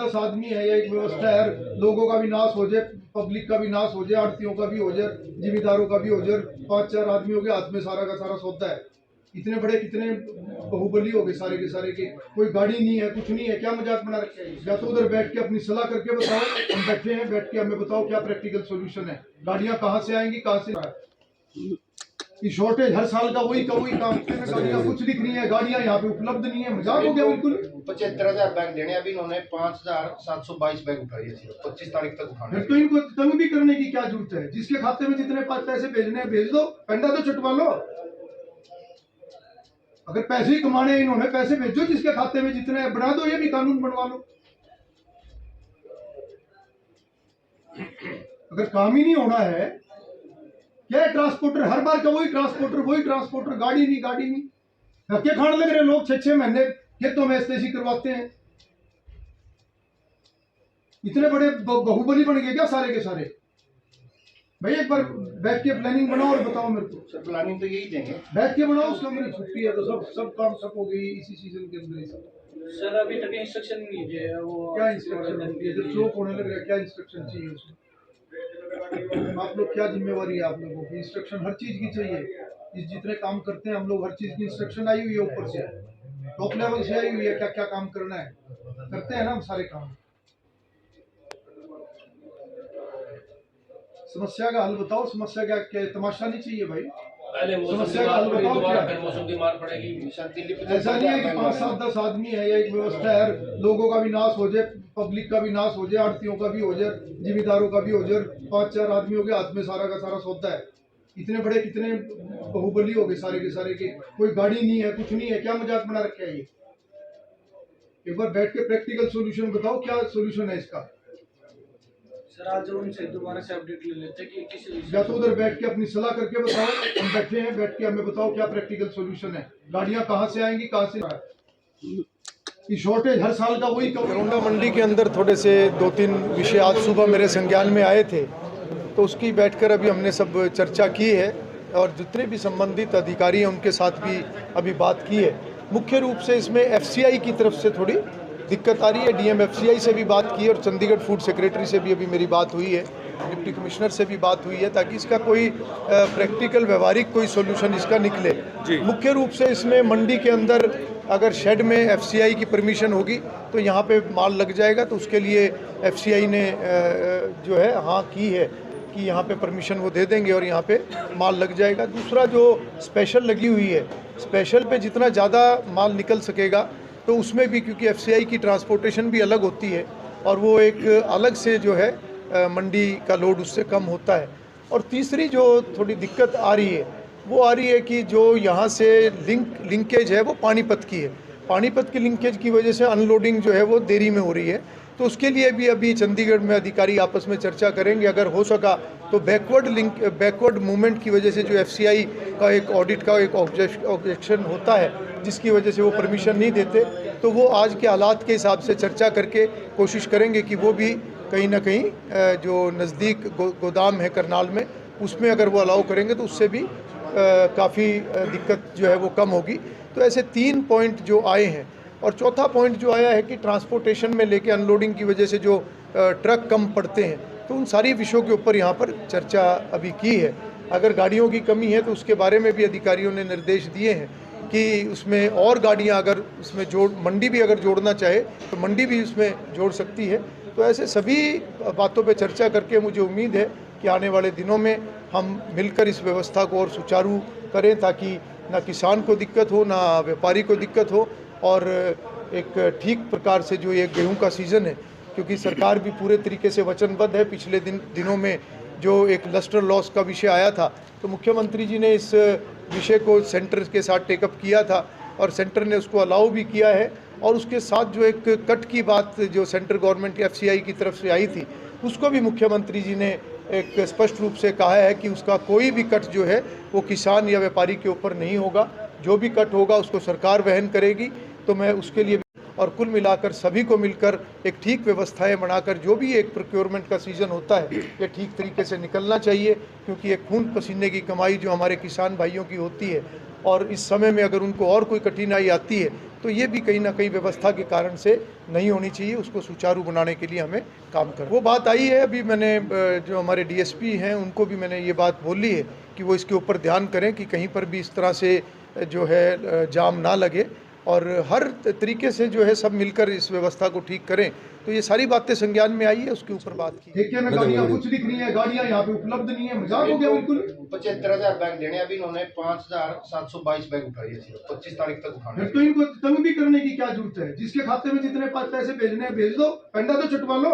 10 आदमी है, या एक व्यवस्था है, लोगों का भी नाश हो जाए, पब्लिक का भी नाश हो जाए, आड़तियों का भी हो जाए, जिम्मेदारों का भी हो जाए, 5-4 आदमियों के हाथ में सारा का सारा सौदा है। इतने बड़े कितने बाहुबली हो गए सारे के सारे के, कोई गाड़ी नहीं है, कुछ नहीं है, क्या मजाक बना रखे हैं। या तो उधर बैठ के अपनी सलाह करके बताओ, हम बैठे हैं, बैठ के हमें बताओ क्या प्रैक्टिकल सोल्यूशन है। गाड़ियां कहाँ से आएंगी, कहाँ से शॉर्टेज हर साल का वही काम, गाड़ियां कुछ दिख नहीं है, गाड़ियां यहाँ पे उपलब्ध नहीं है, मजाक हो गया बिल्कुल। 75,000 बैग देने, अभी इन्होंने 5,722 बैग उठाए हैं, 25 तारीख तक उठाने। फिर तो इनको तंग भी करने की क्या जरूरत है, जिसके खाते में जितने पास पैसे भेजने हैं भेज दो, पंडा तो छुटवा लो। अगर पैसे ही कमाने इन्होंने, पैसे भेजो, जिसके खाते में जितने बना दो, ये भी कानून बनवा लो। अगर काम ही नहीं होना है, क्या ट्रांसपोर्टर हर बार का वही ट्रांसपोर्टर, गाड़ी नहीं धक्के खाने लग रहे लोग, 6-6 महीने खेतों में एस्तेसी करवाते हैं। इतने बड़े बाहुबली बन गए क्या सारे के सारे? भाई एक बार बैठ के प्लानिंग बनाओ और बताओ मेरे को। सर प्लानिंग तो यही देंगे, बैठ के बनाओ, उसका मेरी छुट्टी है तो सब काम सब हो गई इसी सीजन के अंदर ही सब। सर अभी तक इंस्ट्रक्शन नहीं दिए, वो क्या इंस्ट्रक्शन दिए? जब चौक होने लग रहा है, क्या इंस्ट्रक्शन चाहिए उसमें? आप लोग क्या जिम्मेवारी है आप लोगों की? इंस्ट्रक्शन हर चीज की चाहिए। जितने काम करते हैं हम लोग, हर चीज की इंस्ट्रक्शन आई हुई है, ऊपर से टॉप लेवल से आई हुई है, क्या क्या काम करना है, करते हैं ना हम सारे काम। समस्या का हल बताओ, समस्या क्या तमाशा नहीं चाहिए भाई, समस्या का हल बताओ क्या। मौसम की मार पड़ेगी। ऐसा नहीं है कि 5-7-10 आदमी है, या एक व्यवस्था है, लोगों का भी नाश हो जाए, पब्लिक का भी नाश हो जाए, आड़तियों का भी हो जाए, जिम्मेदारों का भी हो जाए, 5-4 आदमियों के हाथ में सारा का सारा सौदा है। इतने बड़े कितने बाहुबली हो गए सारे के सारे के, कोई गाड़ी नहीं है, कुछ नहीं है, क्या मजाक बना रखे है ये। एक बार बैठ के प्रैक्टिकल सोल्यूशन बताओ, क्या सोल्यूशन है इसका। सर आज उनसे दोबारा से अपडेट ले लेते कि किसी, या तो उधर बैठ के अपनी सलाह करके बताओ, हम बैठे हैं, बैठ के हमें बताओ क्या प्रैक्टिकल सोल्यूशन है। गाड़ियां कहाँ से आएंगी, कहाँ से शॉर्टेज हर साल का वही काम। करोंडा मंडी के अंदर थोड़े से 2-3 विषय आज सुबह मेरे संज्ञान में आए थे, तो उसकी बैठकर अभी हमने सब चर्चा की है और जितने भी संबंधित अधिकारी हैं उनके साथ भी अभी बात की है। मुख्य रूप से इसमें FCI की तरफ से थोड़ी दिक्कत आ रही है, DM FCI से भी बात की है और चंडीगढ़ फूड सेक्रेटरी से भी अभी मेरी बात हुई है, डिप्टी कमिश्नर से भी बात हुई है, ताकि इसका कोई प्रैक्टिकल व्यवहारिक कोई सोल्यूशन इसका निकले। मुख्य रूप से इसमें मंडी के अंदर अगर शेड में FCI की परमिशन होगी तो यहाँ पे माल लग जाएगा, तो उसके लिए FCI ने जो है हाँ की है कि यहाँ पे परमिशन वो दे देंगे और यहाँ पे माल लग जाएगा। दूसरा जो स्पेशल लगी हुई है, स्पेशल पे जितना ज़्यादा माल निकल सकेगा तो उसमें भी, क्योंकि FCI की ट्रांसपोर्टेशन भी अलग होती है और वो एक अलग से जो है मंडी का लोड उससे कम होता है। और तीसरी जो थोड़ी दिक्कत आ रही है वो आ रही है कि जो यहाँ से लिंकेज है वो पानीपत की है, पानीपत की लिंकेज की वजह से अनलोडिंग जो है वो देरी में हो रही है। तो उसके लिए भी अभी चंडीगढ़ में अधिकारी आपस में चर्चा करेंगे, अगर हो सका तो बैकवर्ड मूवमेंट की वजह से जो FCI का एक ऑडिट का एक ऑब्जेक्शन होता है जिसकी वजह से वो परमिशन नहीं देते, तो वो आज के हालात के हिसाब से चर्चा करके कोशिश करेंगे कि वो भी कहीं ना कहीं जो नज़दीक गोदाम है करनाल में, उसमें अगर वो अलाउ करेंगे तो उससे भी काफ़ी दिक्कत जो है वो कम होगी। तो ऐसे 3 पॉइंट जो आए हैं, और चौथा पॉइंट जो आया है कि ट्रांसपोर्टेशन में लेके अनलोडिंग की वजह से जो ट्रक कम पड़ते हैं, तो उन सारी विषयों के ऊपर यहाँ पर चर्चा अभी की है। अगर गाड़ियों की कमी है तो उसके बारे में भी अधिकारियों ने निर्देश दिए हैं कि उसमें और गाड़ियाँ अगर उसमें मंडी भी अगर जोड़ना चाहे तो मंडी भी उसमें जोड़ सकती है। तो ऐसे सभी बातों पे चर्चा करके मुझे उम्मीद है कि आने वाले दिनों में हम मिलकर इस व्यवस्था को और सुचारू करें, ताकि ना किसान को दिक्कत हो, ना व्यापारी को दिक्कत हो, और एक ठीक प्रकार से जो ये गेहूं का सीज़न है, क्योंकि सरकार भी पूरे तरीके से वचनबद्ध है। पिछले दिनों में जो एक लस्टर लॉस का विषय आया था, तो मुख्यमंत्री जी ने इस विषय को सेंटर के साथ टेकअप किया था और सेंटर ने उसको अलाउ भी किया है। और उसके साथ जो एक कट की बात जो सेंट्रल गवर्नमेंट FCI की तरफ से आई थी, उसको भी मुख्यमंत्री जी ने एक स्पष्ट रूप से कहा है कि उसका कोई भी कट जो है वो किसान या व्यापारी के ऊपर नहीं होगा, जो भी कट होगा उसको सरकार वहन करेगी। तो मैं उसके लिए और कुल मिलाकर सभी को मिलकर एक ठीक व्यवस्थाएं बनाकर जो भी एक प्रोक्योरमेंट का सीज़न होता है ये ठीक तरीके से निकलना चाहिए, क्योंकि एक खून पसीने की कमाई जो हमारे किसान भाइयों की होती है और इस समय में अगर उनको और कोई कठिनाई आती है तो ये भी कहीं ना कहीं व्यवस्था के कारण से नहीं होनी चाहिए। उसको सुचारू बनाने के लिए हमें काम कर, वो बात आई है। अभी मैंने जो हमारे डीएसपी हैं उनको भी मैंने ये बात बोली है कि वो इसके ऊपर ध्यान करें कि कहीं पर भी इस तरह से जो है जाम ना लगे और हर तरीके से जो है सब मिलकर इस व्यवस्था को ठीक करें। तो ये सारी बातें संज्ञान में आई है, उसके ऊपर बात की। ठेके में गाड़ियाँ कुछ दिख रही है, गाड़ियाँ यहाँ पे उपलब्ध नहीं है, मजाक हो गया बिल्कुल। 75,000 बैग देने, अभी इन्होंने 5,722 बैग उठाए हैं सिर्फ 25 तारीख तक उठाने। फिर तो इनको तंग भी करने की क्या जरूरत है? जिसके खाते में जितने पैसे भेजने हैं भेज दो, पेंडा तो चटवा लो।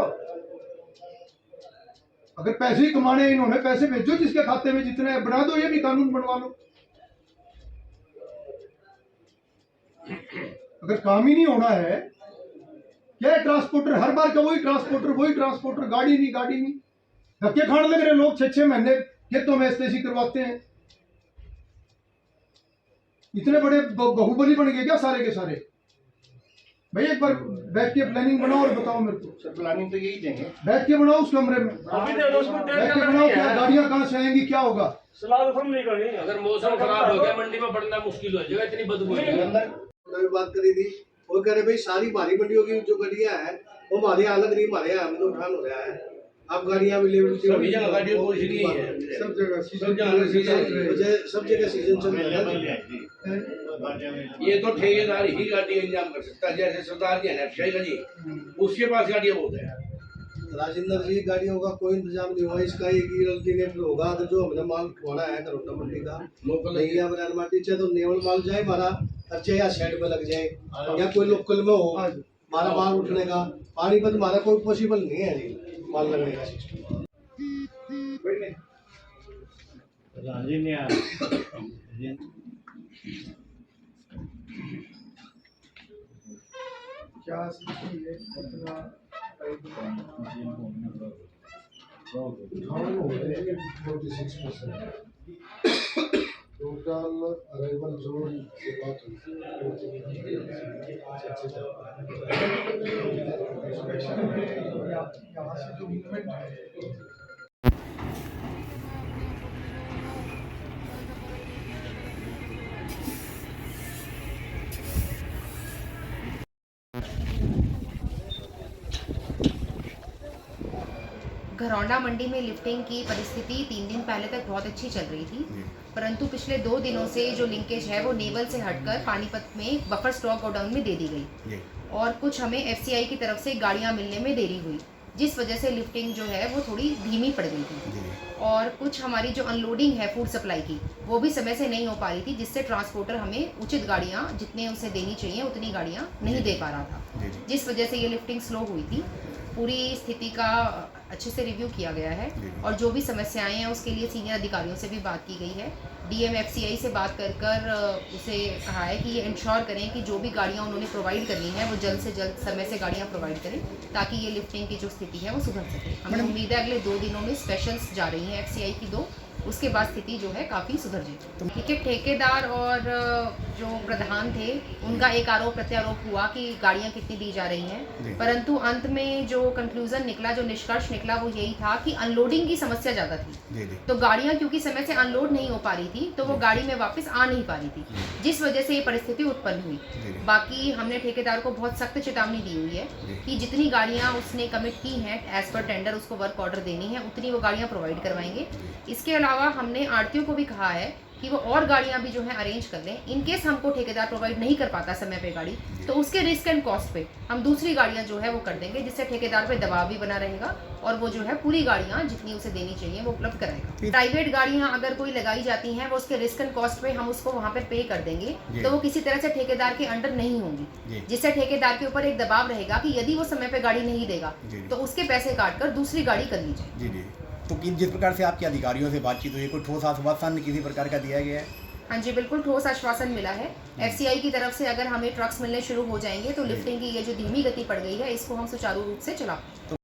अगर पैसे ही कमाने हैं इन्होंने, पैसे भेजो, जिसके खाते में जितने बना दो, ये भी कानून बनवा लो। अगर काम ही नहीं होना है, क्या है ट्रांसपोर्टर, हर बार का वही ट्रांसपोर्टर, गाड़ी नहीं। धक्के खाने लग रहे लोग, 6-6 महीने खेतों में एसटीसी करवाते हैं। इतने बड़े बाहुबली बन गए क्या सारे के सारे? भाई एक बार बैठ के प्लानिंग बनाओ और बताओ मेरे को। सर प्लानिंग तो यही देंगे, बैठ के बनाओ उस कमरे में, बैठ के बनाओ, क्या गाड़ियां कहाँ से आएंगी, क्या होगा। अगर मौसम खराब हो गया मंडी में बढ़ना मुश्किल हो जाएगा, इतनी बदबू है। बात करी थी, वो कह रहे भाई सारी भारी मंडियों की जो गाड़ियां हैं वो हमारे यहाँ अलग नहीं, हमारे यहाँ में तो उठान हो रहा है। अब गाड़ियां अवेलेबिलिटी सभी जगह गाड़ियों को इसलिए है, सब जगह सब जगह सीजन चल रहा है। ये तो ठेकेदार ही गाड़ी इंतजाम कर सकता है, जैसे सरदार जी है एफसीआई का जी, उसके पास गाड़ियां बहुत है। राजेंद्र जी, गाड़ियों का कोई इंतजाम नहीं हुआ, इसका एक ही अल्टरनेटिव होगा। अगर जो हमने माल उठवाना है करोटा मंडी का लोकल नहीं है बना माटी, चाहे तो नेवल माल जाए हमारा, अच्छा या शेड पे लग जाए, या कोई लोकल में हो हमारा माल उठने का। पानीपत हमारा कोई पॉसिबल नहीं है जी माल लगने का सिस्टम। क्या स्थिति है, कितना टोटल अराइवल जोन से बात यहाँ से जो मूवमेंट है घरौंडा मंडी में लिफ्टिंग की परिस्थिति 3 दिन पहले तक बहुत अच्छी चल रही थी, परंतु पिछले 2 दिनों से जो लिंकेज है वो नेवल से हटकर पानीपत में बफर स्टॉक गोडाउन में दे दी गई और कुछ हमें एफसीआई की तरफ से गाड़ियां मिलने में देरी हुई, जिस वजह से लिफ्टिंग जो है वो थोड़ी धीमी पड़ गई थी। और कुछ हमारी जो अनलोडिंग है फूड सप्लाई की वो भी समय से नहीं हो पा रही थी, जिससे ट्रांसपोर्टर हमें उचित गाड़ियाँ जितने उसे देनी चाहिए उतनी गाड़ियाँ नहीं दे पा रहा था, जिस वजह से ये लिफ्टिंग स्लो हुई थी। पूरी स्थिति का अच्छे से रिव्यू किया गया है और जो भी समस्याएं हैं उसके लिए सीनियर अधिकारियों से भी बात की गई है। डीएम एफसीआई से बात कर उसे कहा है कि ये इंश्योर करें कि जो भी गाड़ियां उन्होंने प्रोवाइड करनी है वो जल्द से जल्द समय से गाड़ियां प्रोवाइड करें, ताकि ये लिफ्टिंग की जो स्थिति है वो सुधर सके। हमें उम्मीद है अगले 2 दिनों में स्पेशल्स जा रही हैं एफसीआई की 2, उसके बाद स्थिति जो है काफ़ी सुधर जाएगी। ठीक है, ठेकेदार और जो प्रधान थे उनका एक आरोप प्रत्यारोप हुआ कि गाड़ियां कितनी दी जा रही हैं, परंतु अंत में जो कंक्लूजन निकला, जो निष्कर्ष निकला वो यही था कि अनलोडिंग की समस्या ज़्यादा थी। तो गाड़ियां क्योंकि समय से अनलोड नहीं हो पा रही थी तो वो गाड़ी में वापस आ नहीं पा रही थी, जिस वजह से ये परिस्थिति उत्पन्न हुई। बाकी हमने ठेकेदार को बहुत सख्त चेतावनी दी हुई है कि जितनी गाड़ियाँ उसने कमिट की हैं एज पर टेंडर उसको वर्क ऑर्डर देनी है उतनी वो गाड़ियाँ प्रोवाइड करवाएंगे। इसके अलावा हमने आरटीओ को भी कहा है कि वो और गाड़ियां भी जो है अरेंज कर दें। इन केस हमको ठेकेदार प्रोवाइड नहीं कर पाता समय पे गाड़ी, तो उसके रिस्क एंड कॉस्ट पे हम दूसरी गाड़ियां जो है वो कर देंगे, जिससे ठेकेदार पे दबाव भी बना रहेगा और वो जो है पूरी गाड़ियां जितनी उसे देनी चाहिए वो उपलब्ध कराएगा। प्राइवेट गाड़ियां अगर कोई लगाई जाती हैं वो उसके रिस्क एंड कॉस्ट पे हम उसको वहाँ पर पे कर देंगे, तो वो किसी तरह से ठेकेदार के अंडर नहीं होंगी, जिससे ठेकेदार के ऊपर एक दबाव रहेगा कि यदि वो समय पे गाड़ी नहीं देगा तो उसके पैसे काट कर दूसरी गाड़ी कर ली जाए। तो जिस प्रकार से आपके अधिकारियों से बातचीत हुई, कोई ठोस आश्वासन किसी प्रकार का दिया गया है? हाँ जी, बिल्कुल ठोस आश्वासन मिला है। एफसीआई की तरफ से अगर हमें ट्रक्स मिलने शुरू हो जाएंगे तो लिफ्टिंग की ये जो धीमी गति पड़ गई है इसको हम सुचारू रूप से चला पाएंगे।